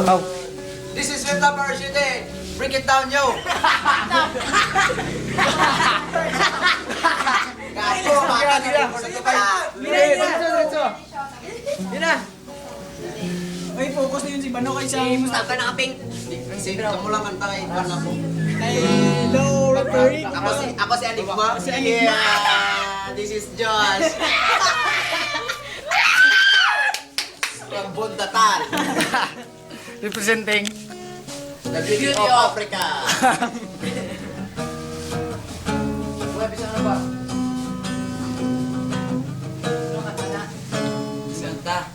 Oh. This is Sweet Love City. Break it down, yo. Gago, Diretso. Yun na. Ay, focus na yun si Bano kay Sam. Mustafa nakaping. Sige, kamu lang kanta kay Ivan ako. Hello, referee. Ako si Enigma. Si Enigma. Yeah, this is Josh. From Bundatan. Representing. The Beauty of Africa. Wala, bisa na ba? Santa.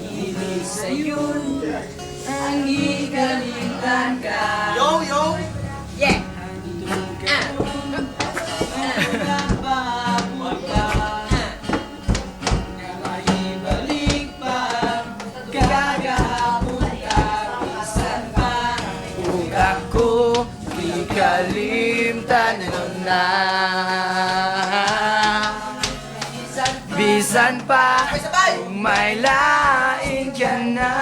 Ibig sa'yo'n ang igalingan ka. Yo, yo. Yeah! Ako ikalimtan na. Bisan pa kung may lain ka na,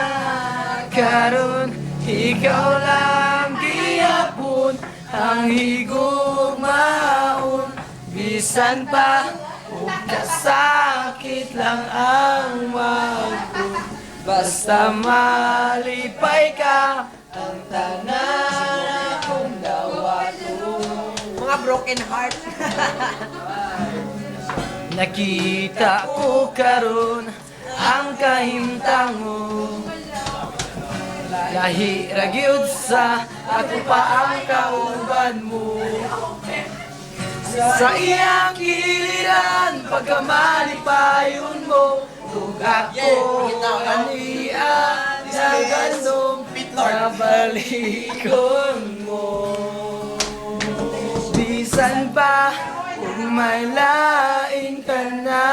karon ikaw lang gihapon ang higugmaon. Bisan pa kung kasakit lang ang magpo, basta malipay ka ang tanan akong dawato. Mga broken heart. Nakita ko karon ang kahimtangon, lahi ra gyud sa ako pa ang kauban mo. Sa iyang giliran pagkamalipayon mo, kung ako aniya na gandong nabalikon mo. Bisan pa kung may lain ka na,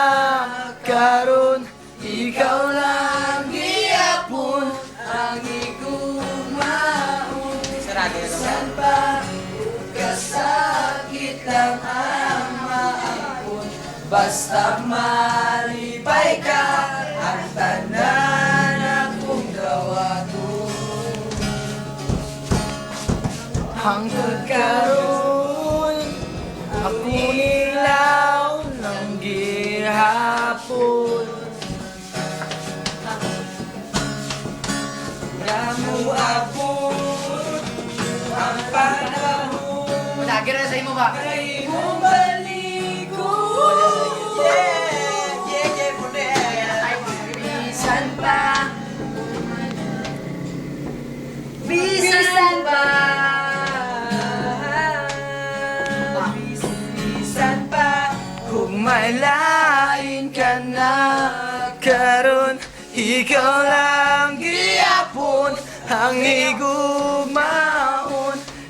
karon ikaw lang gihapon ang igumaon. Bisan pa kung kasakit lang ang maapon, basta malipay ka ang tanan akong dawato. Hangtod karon ako nilaw ng gihapon. Namuabot ang panahon Lagi na sa imo ba? kay mo balikon. Bisan pa. Bisan pa. Bisan pa kung may lain ka na, karon ikaw lang gihapon ang higugmaon.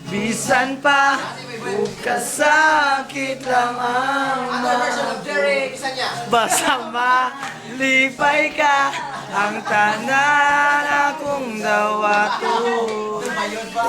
Bisan pa kung kasakit lang ang Isa niya. basta malipay ka ang tanan akong dawato. Ayun ba?